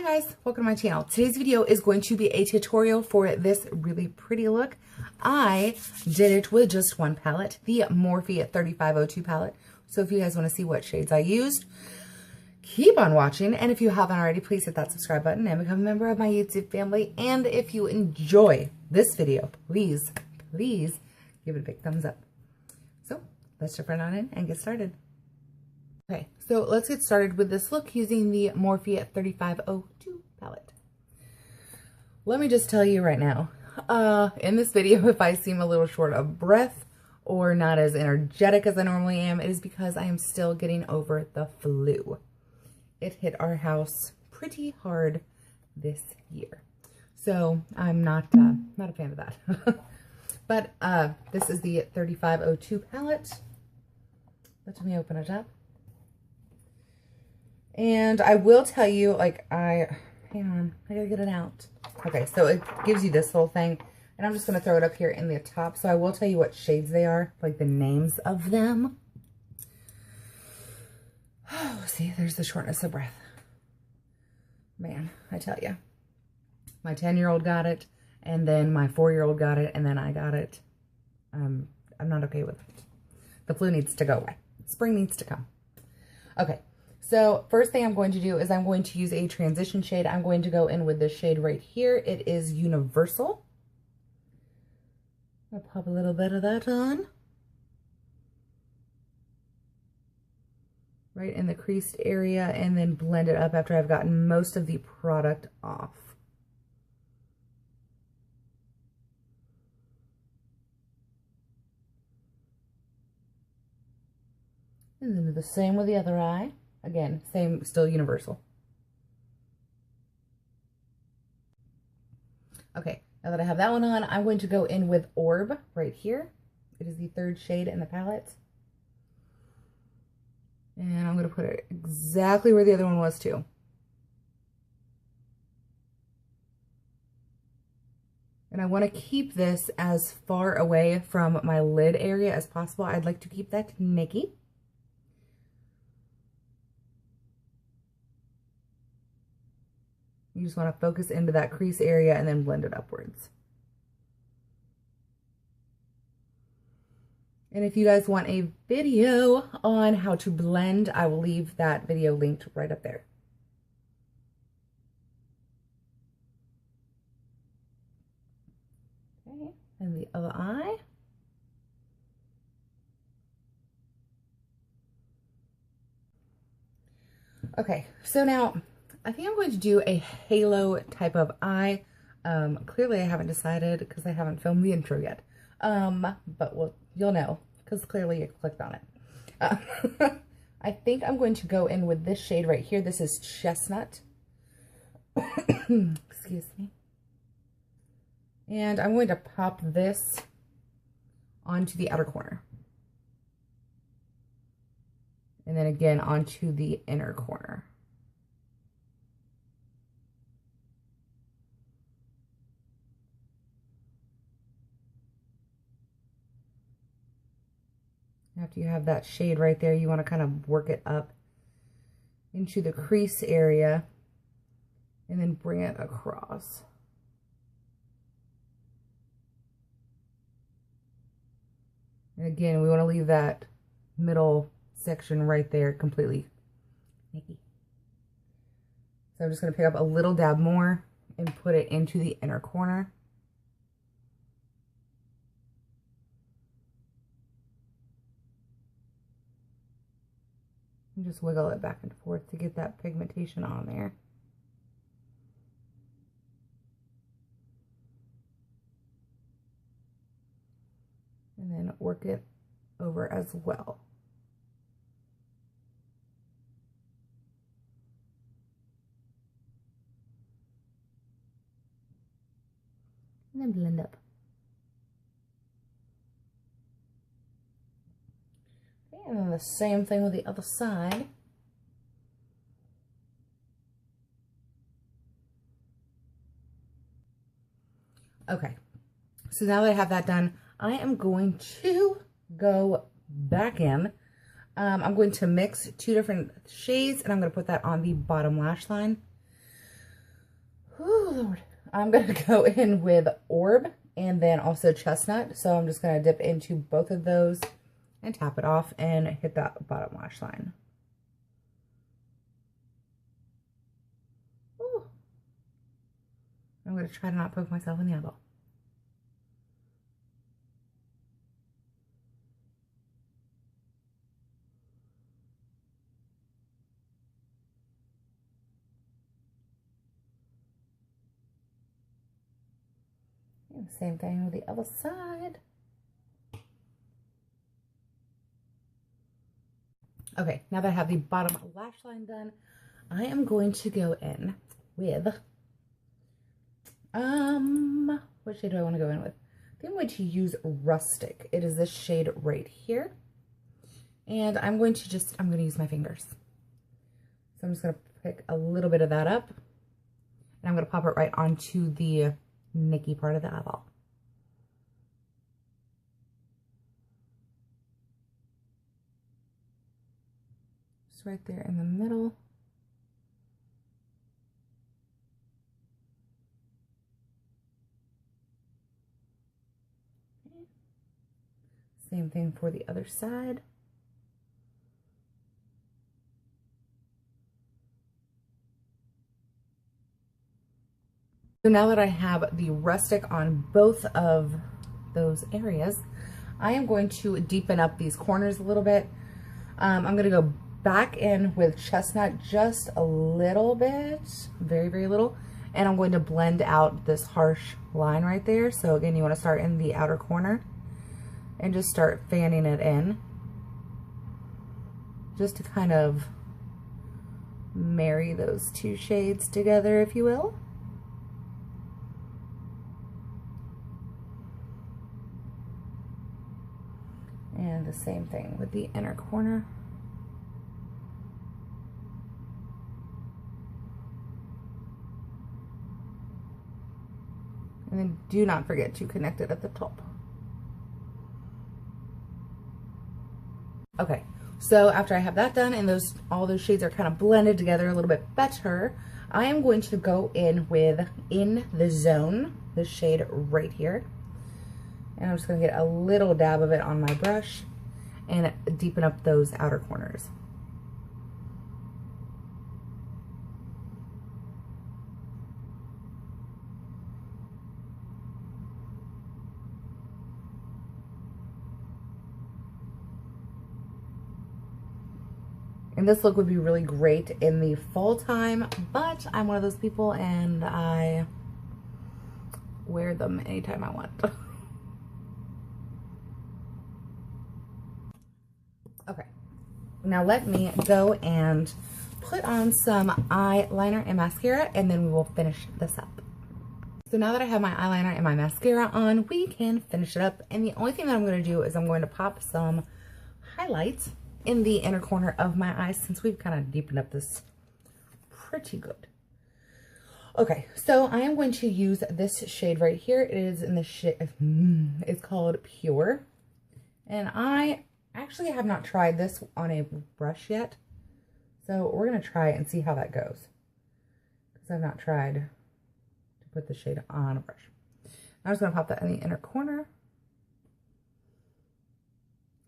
Hi guys, welcome to my channel. Today's video is going to be a tutorial for this really pretty look. I did it with just one palette, the Morphe 3502 palette. So if you guys want to see what shades I used, keep on watching. And if you haven't already, please hit that subscribe button and become a member of my YouTube family. And if you enjoy this video, please give it a big thumbs up. So let's jump right on in and get started. Okay, so let's get started with this look using the Morphe 3502 palette. Let me just tell you right now, in this video, if I seem a little short of breath or not as energetic as I normally am, it is because I am still getting over the flu. It hit our house pretty hard this year. So I'm not a fan of that. But this is the 3502 palette. Let me open it up. And I will tell you, like, hang on, I gotta get it out. Okay, so it gives you this little thing, and I'm just gonna throw it up here in the top. So I will tell you what shades they are, like the names of them. Oh, see, there's the shortness of breath. Man, I tell you, my 10-year-old got it, and then my 4-year-old got it, and then I got it. I'm not okay with it. The flu needs to go away. Spring needs to come. Okay. So first thing I'm going to do is I'm going to use a transition shade. I'm going to go in with this shade right here. It is Universal. I'll pop a little bit of that on. Right in the creased area and then blend it up after I've gotten most of the product off. And then do the same with the other eye. Again, same, still Universal. Okay, now that I have that one on, I'm going to go in with Orb right here. It is the third shade in the palette. And I'm going to put it exactly where the other one was too. And I want to keep this as far away from my lid area as possible. I'd like to keep that Nikki. You just want to focus into that crease area and then blend it upwards. And if you guys want a video on how to blend, I will leave that video linked right up there. Okay, and the other eye. Okay, so now I think I'm going to do a halo type of eye. Clearly I haven't decided because I haven't filmed the intro yet. But you'll know because clearly you clicked on it. I think I'm going to go in with this shade right here. This is Chestnut. Excuse me. And I'm going to pop this onto the outer corner. And then again onto the inner corner. After you have that shade right there, you want to kind of work it up into the crease area and then bring it across. And again, we want to leave that middle section right there completely naked. So I'm just going to pick up a little dab more and put it into the inner corner. And just wiggle it back and forth to get that pigmentation on there. And then work it over as well. And then blend up. And then the same thing with the other side. Okay, so now that I have that done, I am going to go back in. I'm going to mix two different shades, and I'm going to put that on the bottom lash line. Oh, Lord. I'm going to go in with Orb and then also Chestnut. So I'm just going to dip into both of those and tap it off and hit that bottom lash line. Ooh. I'm going to try to not poke myself in the eyeball. And same thing with the other side. Okay, now that I have the bottom lash line done, I am going to go in with, what shade do I want to go in with? I think I'm going to use Rustic. It is this shade right here. And I'm going to use my fingers. So I'm just going to pick a little bit of that up. And I'm going to pop it right onto the Nicky part of the eyeball. Just right there in the middle. Same thing for the other side. So now that I have the Rustic on both of those areas, I am going to deepen up these corners a little bit. I'm going to go back in with Chestnut just a little bit, very, very little. And I'm going to blend out this harsh line right there. So again, you want to start in the outer corner and just start fanning it in. Just to kind of marry those two shades together, if you will. And the same thing with the inner corner. And then do not forget to connect it at the top. Okay, so after I have that done and all those shades are kind of blended together a little bit better, I am going to go in with In the Zone, this shade right here. And I'm just going to get a little dab of it on my brush and deepen up those outer corners. And this look would be really great in the fall time, but I'm one of those people and I wear them anytime I want. Okay, now let me go and put on some eyeliner and mascara, and then we will finish this up. So now that I have my eyeliner and my mascara on, we can finish it up. And the only thing that I'm going to do is I'm going to pop some highlights in the inner corner of my eyes, since we've kind of deepened up this pretty good. Okay, so I am going to use this shade right here. It is in the shade, it's called Pure. And I actually have not tried this on a brush yet. So we're going to try it and see how that goes, because I've not tried to put the shade on a brush. I'm just going to pop that in the inner corner.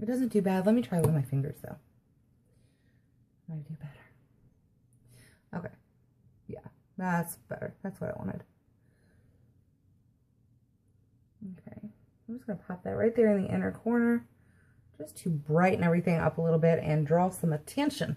It doesn't do bad. Let me try it with my fingers though. Might do better. Okay. Yeah, that's better. That's what I wanted. Okay. I'm just going to pop that right there in the inner corner, just to brighten everything up a little bit and draw some attention.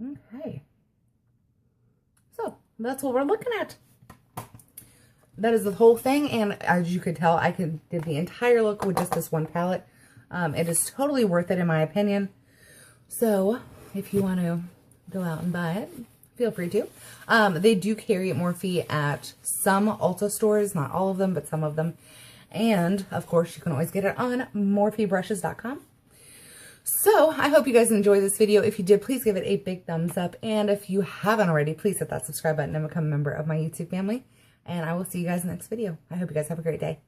Okay. So that's what we're looking at. That is the whole thing, and as you could tell, I did the entire look with just this one palette. It is totally worth it in my opinion. So if you want to go out and buy it, feel free to. They do carry Morphe at some Ulta stores, not all of them, but some of them. And of course, you can always get it on morphebrushes.com. So I hope you guys enjoyed this video. If you did, please give it a big thumbs up. And if you haven't already, please hit that subscribe button and become a member of my YouTube family. And I will see you guys in the next video. I hope you guys have a great day.